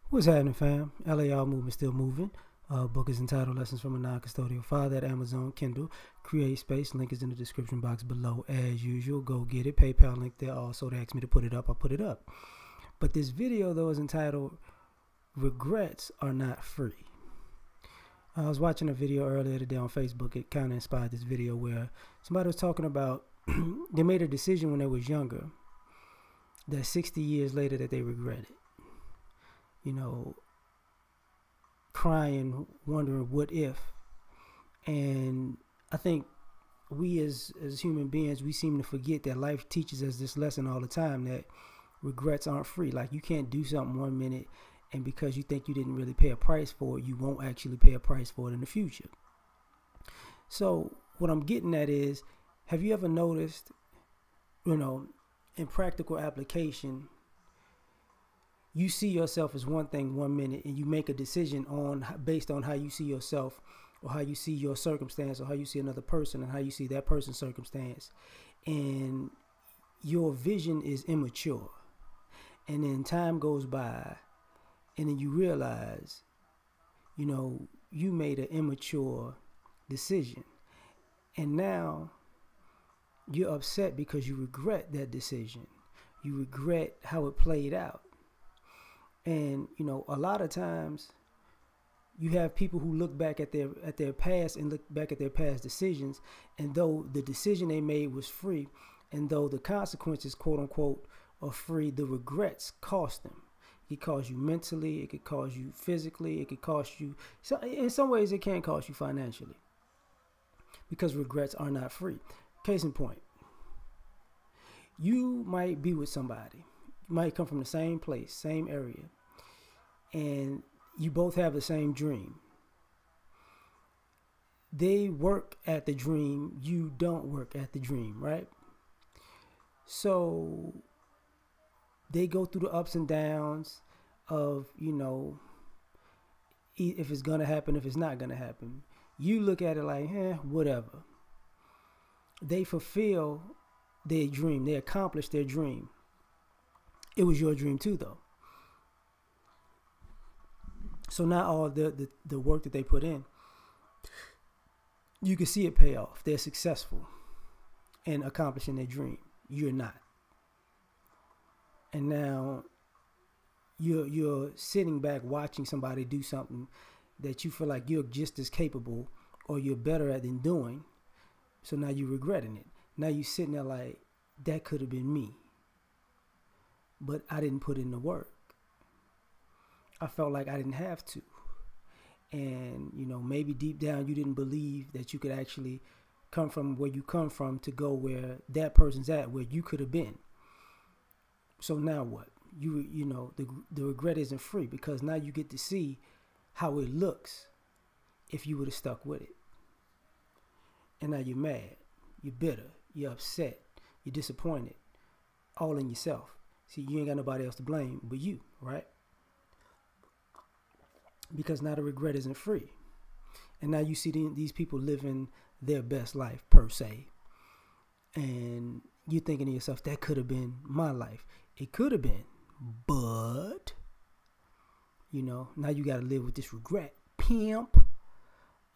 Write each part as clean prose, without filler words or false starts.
What's happening, fam? L.A.R. movement still moving. Book is entitled Lessons from a Non-Custodial Father at Amazon Kindle. Create space. Link is in the description box below as usual. Go get it. PayPal link there also. They asked me to put it up. I put it up. But this video, though, is entitled Regrets Are Not Free. I was watching a video earlier today on Facebook. It kind of inspired this video where somebody was talking about they made a decision when they was younger that 60 years later that they regret it. You know, crying, wondering what if. And I think we as human beings, we seem to forget that life teaches us this lesson all the time, that regrets aren't free. Like, you can't do something 1 minute, and because you think you didn't really pay a price for it, you won't actually pay a price for it in the future. So what I'm getting at is, have you ever noticed, in practical application, you see yourself as one thing 1 minute, and you make a decision based on how you see yourself, or how you see your circumstance, or how you see another person, and how you see that person's circumstance, and your vision is immature. And then time goes by, and then you realize, you made an immature decision, and now you're upset because you regret that decision. You regret how it played out. And a lot of times you have people who look back at their past and look back at their past decisions, and though the decision they made was free, and though the consequences, quote unquote, are free, the regrets cost them. It could cost you mentally, it could cost you physically, it could cost you, so in some ways it can cost you financially, because regrets are not free. Case in point, you might be with somebody, you might come from the same place, same area, and you both have the same dream. They work at the dream, you don't work at the dream, right? So they go through the ups and downs of, if it's going to happen, if it's not going to happen. You look at it like, whatever. They fulfill their dream. They accomplish their dream. It was your dream too, though. So now all the work that they put in, you can see it pay off. They're successful in accomplishing their dream. You're not. And now you're sitting back watching somebody do something that you feel like you're just as capable or you're better at than doing. So now you're regretting it. Now you're sitting there like, that could have been me, but I didn't put in the work. I felt like I didn't have to. And, maybe deep down you didn't believe that you could actually come from where you come from to go where that person's at, where you could have been. So now what? The regret isn't free, because now you get to see how it looks if you would have stuck with it. And now you're mad, you're bitter, you're upset, you're disappointed, all in yourself. See, you ain't got nobody else to blame but you, right? Because now the regret isn't free. And now you see these people living their best life, per se. And you're thinking to yourself, that could have been my life. It could have been, but, now you got to live with this regret. Pimp.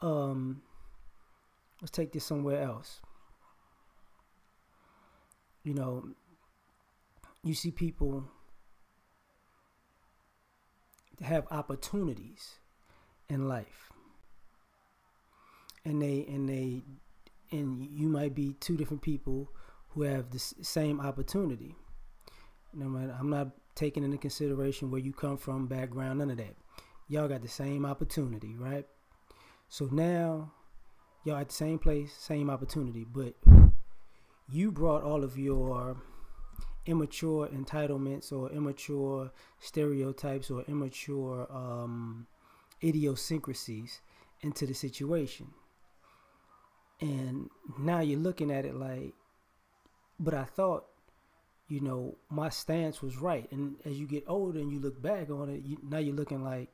Let's take this somewhere else. You see people have opportunities in life, and you might be two different people who have the same opportunity. I'm not taking into consideration where you come from, background, none of that. Y'all got the same opportunity, right? So now y'all at the same place, same opportunity, but you brought all of your immature entitlements or immature stereotypes or immature idiosyncrasies into the situation. And now you're looking at it like, but I thought, my stance was right. And as you get older and you look back on it, now you're looking like,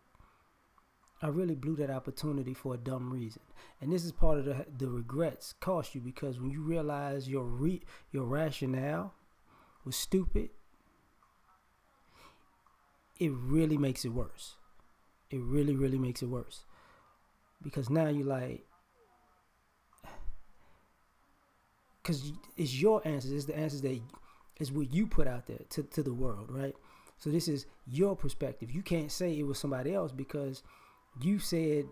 I really blew that opportunity for a dumb reason. And this is part of the regrets cost you, because when you realize your rationale was stupid, it really makes it worse. It really, really makes it worse. Because now you like, because it's your answers. It's the answers that is what you put out there to the world, right? So this is your perspective. You can't say it was somebody else because you said,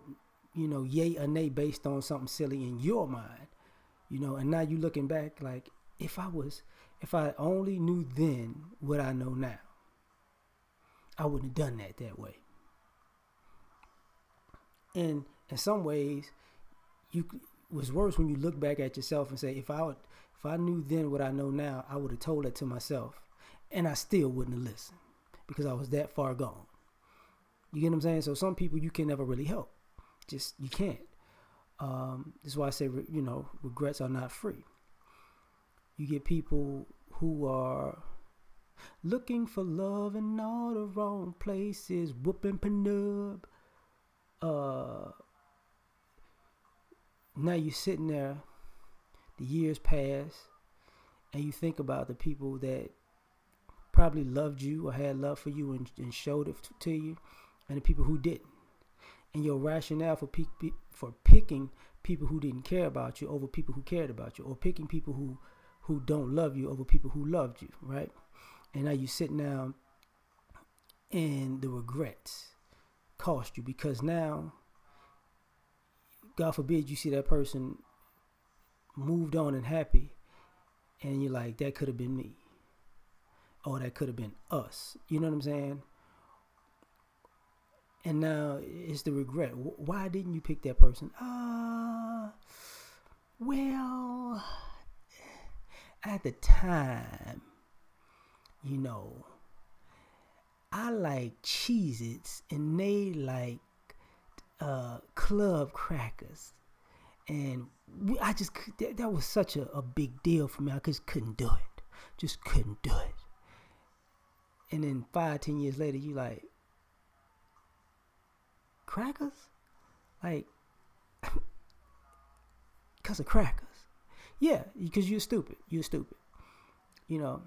yay or nay based on something silly in your mind, and now you looking back like, if I only knew then what I know now, I wouldn't have done that way. And in some ways, it was worse when you look back at yourself and say, if I knew then what I know now, I would have told it to myself, and I still wouldn't have listened because I was that far gone. You get what I'm saying? So some people you can never really help. Just, you can't. That's why I say, regrets are not free. You get people who are looking for love in all the wrong places, whooping penub. Now you're sitting there, the years pass, and you think about the people that probably loved you or had love for you and showed it to you, and the people who didn't. And your rationale for picking people who didn't care about you over people who cared about you, or picking people who don't love you over people who loved you, right? And now you sit down and the regrets cost you, because now, God forbid, you see that person moved on and happy, and you're like, that could have been me, or that could have been us. You know what I'm saying? And now it's the regret. Why didn't you pick that person? Well, at the time, I like Cheez-Its and they like club crackers. And that was such a big deal for me. I just couldn't do it. Just couldn't do it. And then 5-10 years later, you like, crackers? Like, because of crackers. Yeah, because you're stupid. You're stupid. And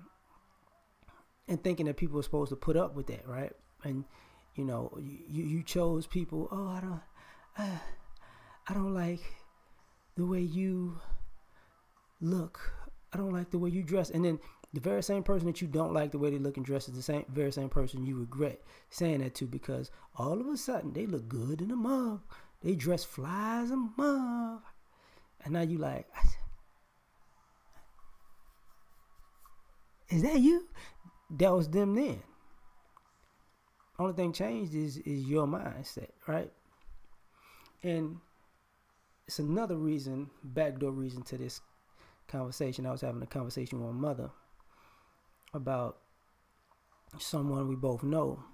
thinking that people are supposed to put up with that, right? And, you chose people, I don't like the way you look. I don't like the way you dress. And then the very same person that you don't like the way they look and dress is the very same person you regret saying that to, because all of a sudden they look good in the mug. They dress fly as a mug. And now you like, is that you? That was them then. Only thing changed is your mindset, right? And it's another reason, backdoor reason to this conversation. I was having a conversation with my mother about someone we both know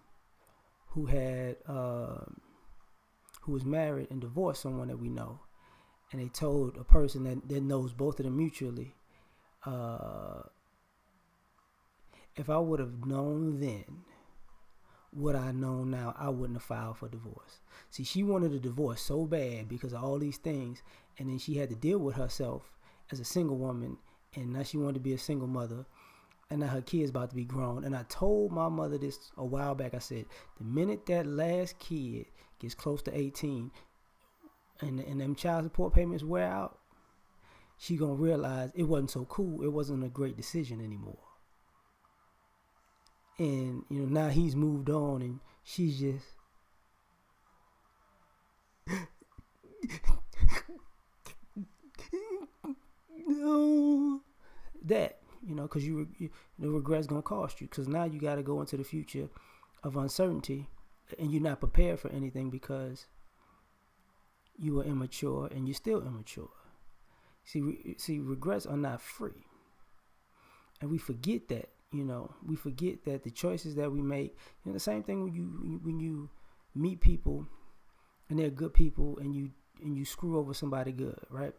who had who was married and divorced someone that we know, and they told a person that knows both of them mutually, if I would have known then what I know now, I wouldn't have filed for divorce. See, she wanted a divorce so bad because of all these things, and then she had to deal with herself as a single woman, and now she wanted to be a single mother, and now her kid's about to be grown. And I told my mother this a while back. I said, the minute that last kid gets close to 18 and them child support payments wear out, she gonna realize it wasn't so cool. It wasn't a great decision anymore. And now he's moved on, and she's just no, that because the regret's gonna cost you, because now you got to go into the future of uncertainty, and you're not prepared for anything because you were immature, and you're still immature. See, regrets are not free, and we forget that. We forget that the choices that we make, the same thing when you meet people and they're good people, and you screw over somebody good, right?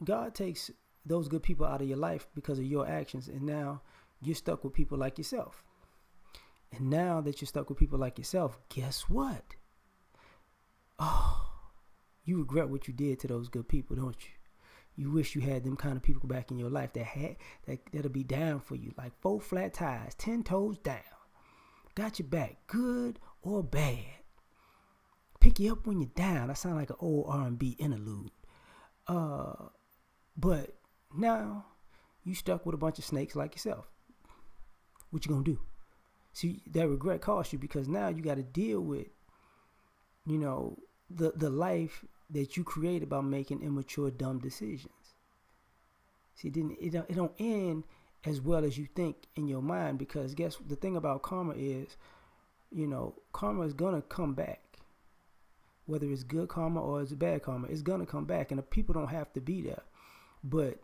God takes those good people out of your life because of your actions, and now you're stuck with people like yourself. And now that you're stuck with people like yourself, guess what? Oh, you regret what you did to those good people, don't you? You wish you had them kind of people back in your life that'll be down for you, like 4 flat tires, 10 toes down, got your back, good or bad. Pick you up when you're down. That sounds like an old R&B interlude. But now you stuck with a bunch of snakes like yourself. What you gonna do? See, that regret costs you, because now you got to deal with, you know, the life that you created by making immature, dumb decisions. See, it don't end as well as you think in your mind, because guess the thing about karma is, you know, karma is gonna come back. Whether it's good karma or it's bad karma, it's gonna come back, and the people don't have to be there. But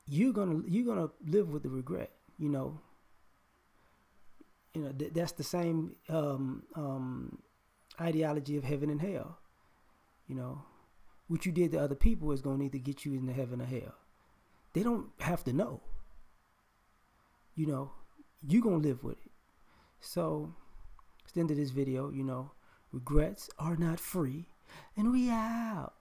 you're gonna live with the regret. You know, that's the same ideology of heaven and hell. You know, what you did to other people is gonna either get you into heaven or hell. They don't have to know. You know, you gonna live with it. So, it's the end of this video. You know, regrets are not free, and we out.